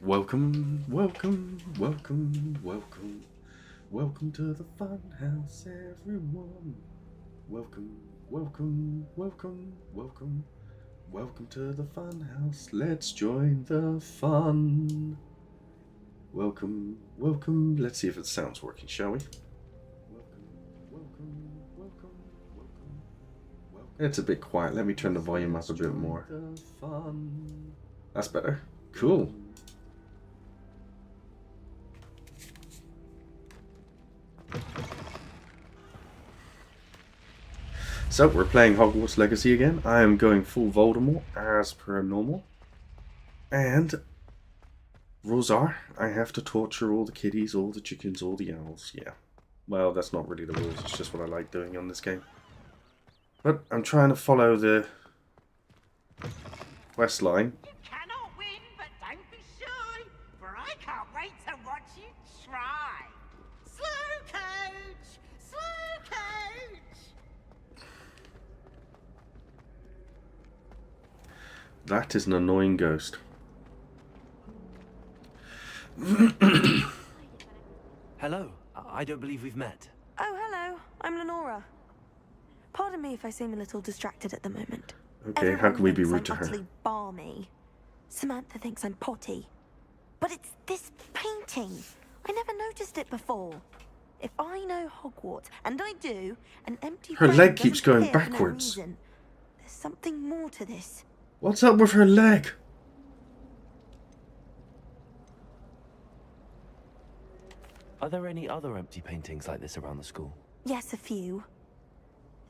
Welcome, welcome, welcome, welcome. Welcome to the fun house, everyone. Welcome, welcome, welcome, welcome. Welcome to the fun house. Let's join the fun. Welcome, welcome. Let's see if it sounds working, shall we? Welcome, welcome, welcome, welcome. It's a bit quiet. Let me turn the volume up a bit more. That's better. Cool. So, we're playing Hogwarts Legacy again. I am going full Voldemort, as per normal. And rules are, I have to torture all the kitties, all the chickens, all the owls. Yeah. Well, that's not really the rules, it's just what I like doing on this game. But I'm trying to follow the quest line. You cannot win, but don't be shy, for I can't wait to watch you try. Slow coach! Slow coach! That is an annoying ghost. Hello. I don't believe we've met. Oh, hello. I'm Lenora. Pardon me if I seem a little distracted at the moment. Okay, how can we be rude to I'm her? utterly balmy. Samantha thinks I'm potty. But it's this painting. I never noticed it before. If I know Hogwarts, and I do, an empty Her frame leg keeps doesn't going appear for no backwards. reason. There's something more to this. What's up with her leg? Are there any other empty paintings like this around the school? Yes, a few.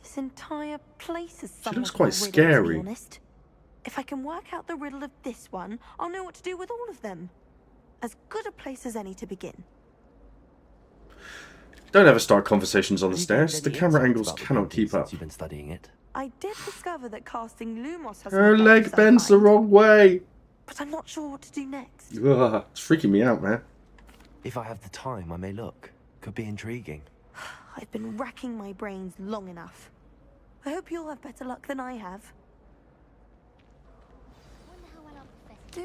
This entire place is She looks somewhat quite of a riddle, scary. to be honest. If I can work out the riddle of this one, I'll know what to do with all of them. As good a place as any to begin. Don't ever start conversations on the Have you gained stairs. The any camera insights angles about the cannot painting keep up. since you've been studying it. I did discover that casting Lumos has Her an effect leg of some bends the kind, wrong way. but I'm not sure what to do next. Ugh, it's freaking me out, man. If I have the time, I may look. Could be intriguing. I've been racking my brains long enough. I hope you'll have better luck than I have.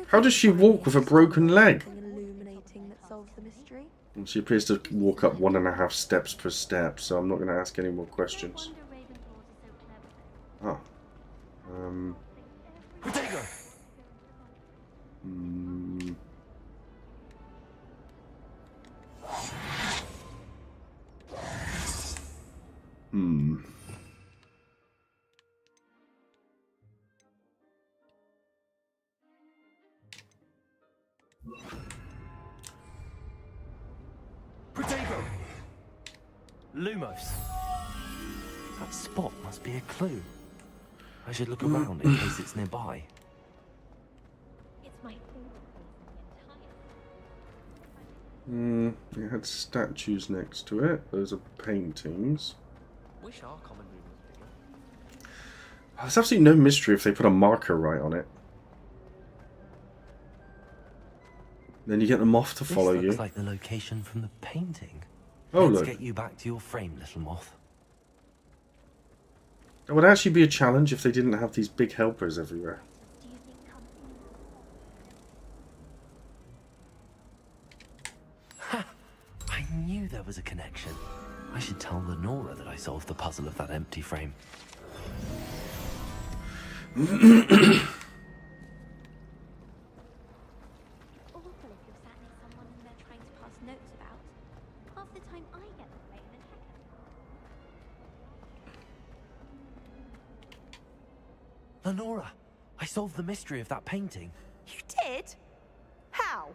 How does she walk with a broken leg? Something illuminating that solves the mystery. And she appears to walk up 1.5 steps per step, so I'm not going to ask any more questions. Oh. Protego! Hmm. Hmm. Protego! Lumos. That spot must be a clue. I should look around in case it's nearby. It's my favorite place in the entire. It had statues next to it. Those are paintings. Wish our common room was bigger. There's absolutely no mystery if they put a marker right on it. Then you get the moth to follow This looks you. like the location from the painting. Oh, Let's look. get you back to your frame, little moth. It would actually be a challenge if they didn't have these big helpers everywhere. Do you think company? Ha! I knew there was a connection. I should tell Lenora that I solved the puzzle of that empty frame. Awful if you're sat near someone and they're trying to pass notes about. Half the time I get the blame and heck. Lenora! I solved the mystery of that painting. You did? How?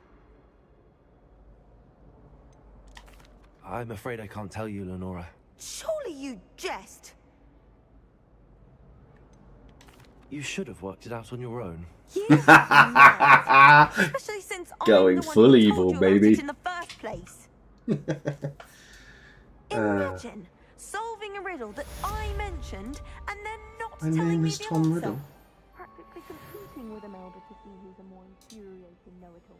I'm afraid I can't tell you, Lenora. Surely you jest. You You should have worked it out on your own. mad. Especially since Going I'm the one full who evil, told you baby. about it in the first place. Imagine solving a riddle that I mentioned and then not My telling name me is the Tom answer. Riddle. Practically competing with Imelda to see who's a more infuriating know-it-all.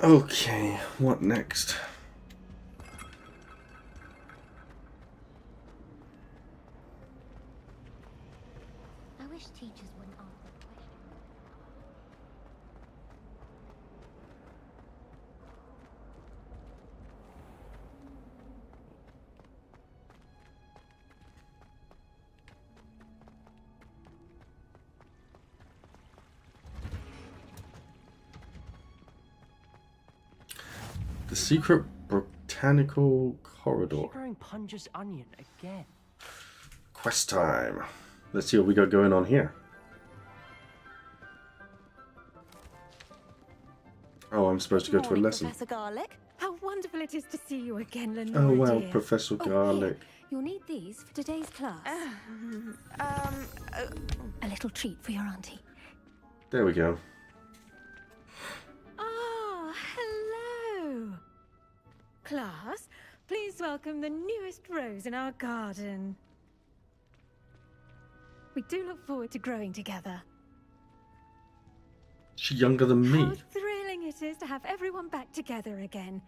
Okay, what next? I wish teachers wouldn't ask that question. The secret botanical corridor. You're growing Punja's onion again. Quest time. Let's see what we got going on here. Oh, I'm supposed to go to a Morning, lesson. Professor Garlic. How wonderful it is to see you again, Lenora, Oh wow, dear. Professor Oh, Garlic. here. You'll need these for today's class. A little treat for your auntie. There we go. Ah, hello. Class, please welcome the newest rose in our garden. We do look forward to growing together. She's younger than How me. thrilling it is to have everyone back together again.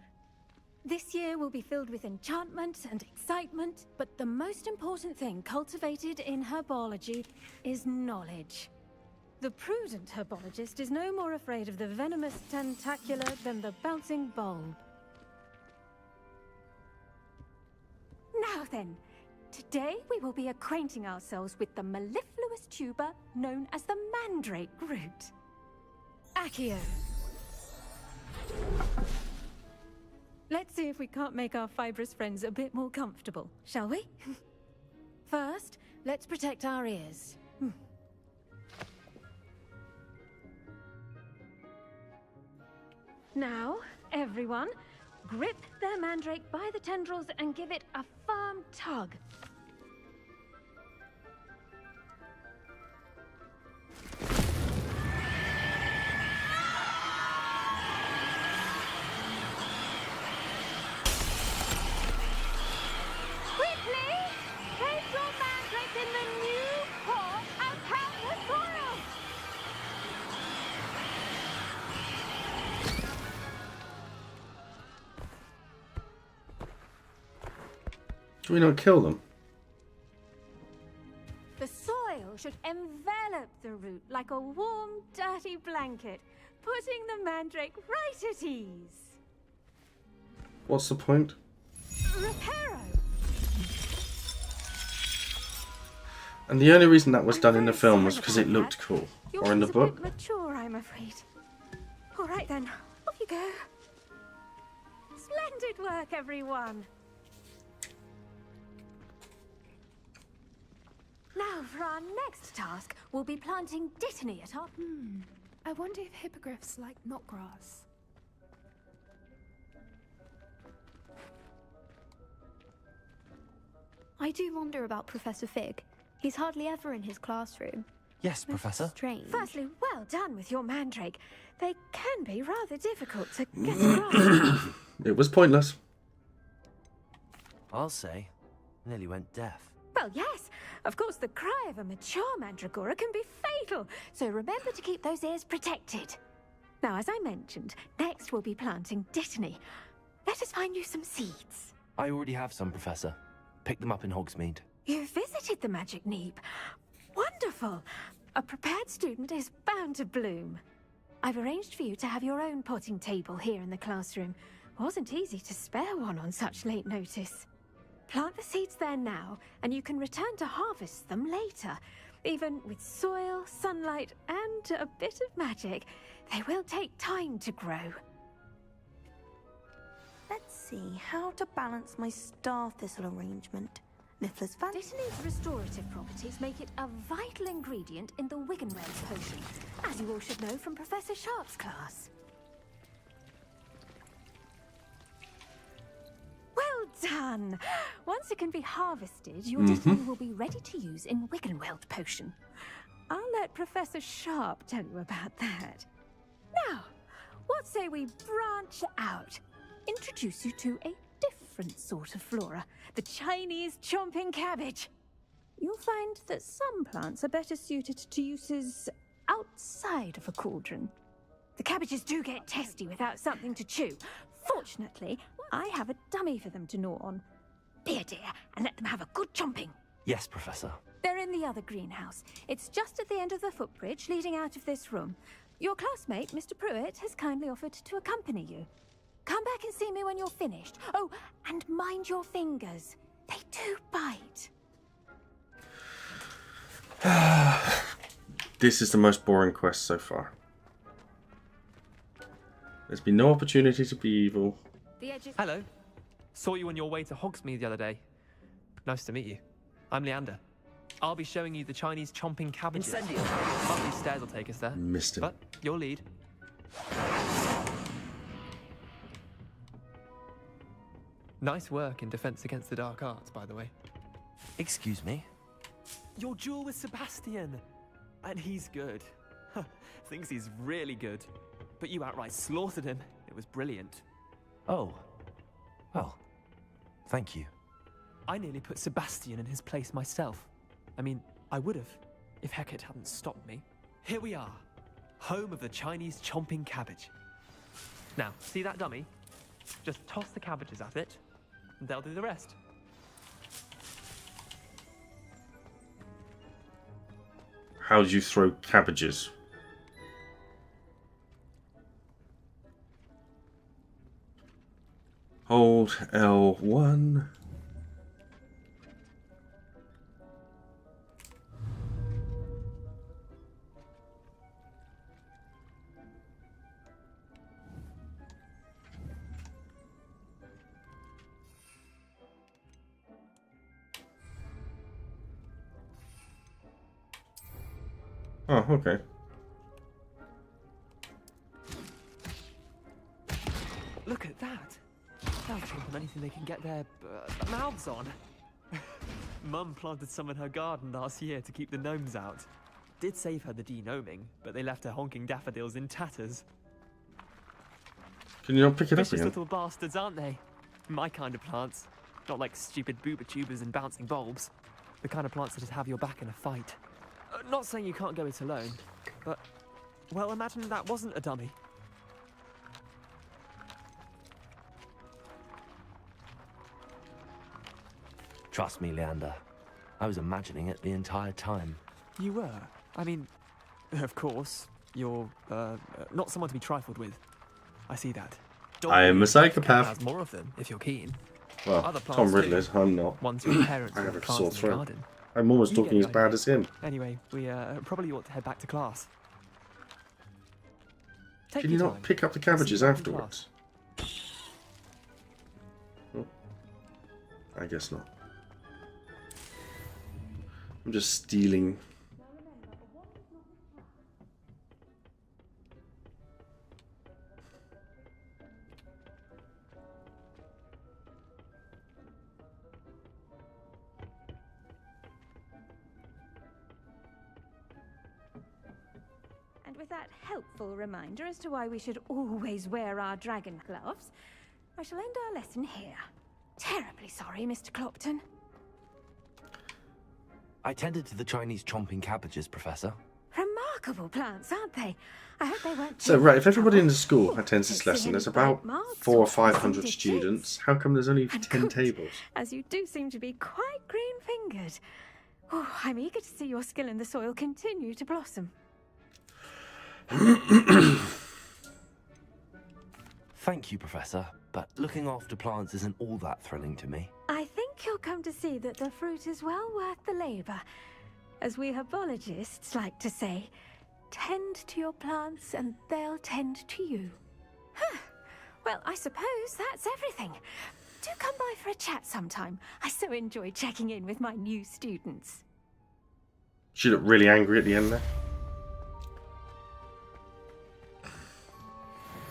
This year will be filled with enchantment and excitement, but the most important thing cultivated in herbology is knowledge. The prudent herbologist is no more afraid of the venomous tentacula than the bouncing bulb. Now then, today we will be acquainting ourselves with the mellifluous tuber known as the mandrake root. Accio. Let's see if we can't make our fibrous friends a bit more comfortable, shall we? First, let's protect our ears. Now, everyone, grip their mandrake by the tendrils and give it a firm tug. Quickly! Place your mandrake in the new pot and count the soil! Do we not kill them? The soil should envelop the root like a warm, dirty blanket, putting the mandrake right at ease. What's the point? Reparo! And the only reason that was I'm done in the very film sorry was because it about looked that. cool. Your Or in the one's a bit book. mature, I'm afraid. All right then, off you go. Splendid work, everyone. Now, for our next task, we'll be planting dittany at our... I wonder if hippogriffs like knotgrass. I do wonder about Professor Fig. He's hardly ever in his classroom. Yes, Professor. Strange. Firstly, well done with your mandrake. They can be rather difficult to get across. It was pointless. I'll say. Nearly went deaf. Well, yes. Of course, the cry of a mature mandragora can be fatal, so remember to keep those ears protected. Now, as I mentioned, next we'll be planting dittany. Let us find you some seeds. I already have some, Professor. Picked them up in Hogsmeade. You visited the Magic Neep. Wonderful. A prepared student is bound to bloom. I've arranged for you to have your own potting table here in the classroom. Wasn't easy to spare one on such late notice. Plant the seeds there now, and you can return to harvest them later. Even with soil, sunlight, and a bit of magic, they will take time to grow. Let's see how to balance my star thistle arrangement. Niffler's fan. Dittany's restorative properties make it a vital ingredient in the Wiggenweld potion, as you all should know from Professor Sharp's class. Well done! Once it can be harvested, your Dittany will be ready to use in Wiggenweld potion. I'll let Professor Sharp tell you about that. Now, what say we branch out? Introduce you to a different sort of flora, the Chinese chomping cabbage. You'll find that some plants are better suited to uses outside of a cauldron. The cabbages do get testy without something to chew. Fortunately, I have a dummy for them to gnaw on. Be a dear and let them have a good chomping. Yes, Professor. They're in the other greenhouse. It's just at the end of the footbridge leading out of this room. Your classmate, Mr. Pruitt, has kindly offered to accompany you. Come back and see me when you're finished. Oh, and mind your fingers. They do bite. This is the most boring quest so far. There's been no opportunity to be evil. The edges. Hello. Saw you on your way to Hogsmeade the other day. Nice to meet you. I'm Leander. I'll be showing you the Chinese chomping cabbages. Up these stairs will take us there. Missed him. But your lead. Nice work in Defense Against the Dark Arts, by the way. Excuse me? Your duel with Sebastian. And he's good. Thinks he's really good. But you outright slaughtered him. It was brilliant. Oh. Well, thank you. I nearly put Sebastian in his place myself. I mean, I would have, if Hecate hadn't stopped me. Here we are, home of the Chinese chomping cabbage. Now, see that dummy? Just toss the cabbages at it, and they'll do the rest. How do you throw cabbages? Hold L1. Oh, okay. Look at that. They'll chomp on anything they can get their mouths on. Mum planted some in her garden last year to keep the gnomes out. Did save her the de-gnoming, but they left her honking daffodils in tatters. Can you not pick it up Vicious again? little bastards, aren't they? My kind of plants. Not like stupid booba tubers and bouncing bulbs. The kind of plants that just have your back in a fight. Not saying you can't go it alone, but... well, imagine that wasn't a dummy. Trust me, Leander. I was imagining it the entire time. You were? I mean, of course, you're, not someone to be trifled with. I see that. I am a psychopath. Has more of them, if you're keen. Well, Other Tom plants Riddler's. too. I'm not. Ones your parents I have have a planted sore in the throat. garden. I'm almost You get talking the as bad idea. as him. Anyway, we probably ought to head back to class. Take Can you your not time. pick up the cabbages See you in afterwards? Oh, I guess not. I'm just stealing. And with that helpful reminder as to why we should always wear our dragon gloves, I shall end our lesson here. Terribly sorry, Mr. Clopton. I tended to the Chinese chomping cabbages, Professor. Remarkable plants, aren't they? I hope they weren't So, too right, if much everybody in trouble. the school Oh, attends this don't see lesson, any there's bright about marks 400 or or 500 digits. students. How come there's only And 10 good, tables? as you do seem to be quite green-fingered. Oh, I'm eager to see your skill in the soil continue to blossom. Thank you, Professor, but looking after plants isn't all that thrilling to me. I think you'll come to see that the fruit is well worth the labour. As we herbologists like to say, tend to your plants and they'll tend to you. Huh. Well, I suppose that's everything. Do come by for a chat sometime. I so enjoy checking in with my new students. She looked really angry at the end there.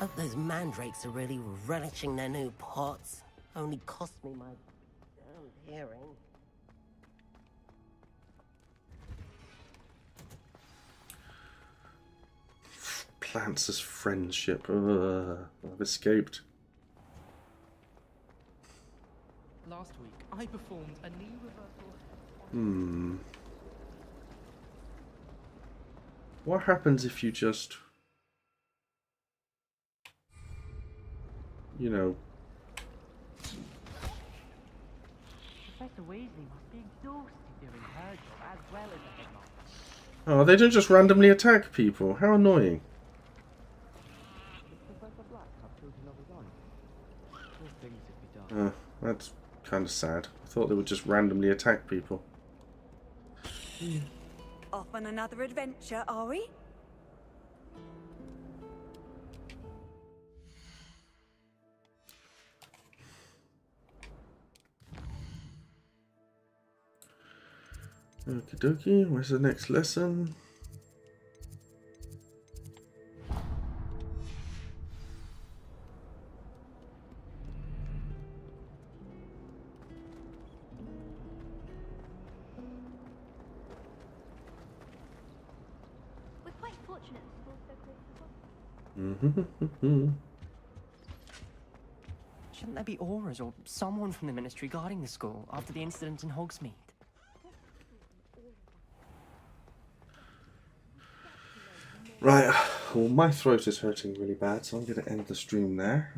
Hope those mandrakes are really relishing their new pots. Only cost me my damn hearing. Plants as friendship. I've escaped. Last week, I performed a knee reversal. What happens if you just you know. Professor Weasley must be exhausted doing her job as well as the headmaster. Oh, they don't just randomly attack people. How annoying. Professor Black have children of his own. Poor things if he does. That's kind of sad. I thought they would just randomly attack people. Off on another adventure, are we? Okie dokie, where's the next lesson? We're quite fortunate the school's so close to Hogwarts. Shouldn't there be auras or someone from the Ministry guarding the school after the incident in Hogsmeade? Right, well, my throat is hurting really bad, so I'm going to end the stream there.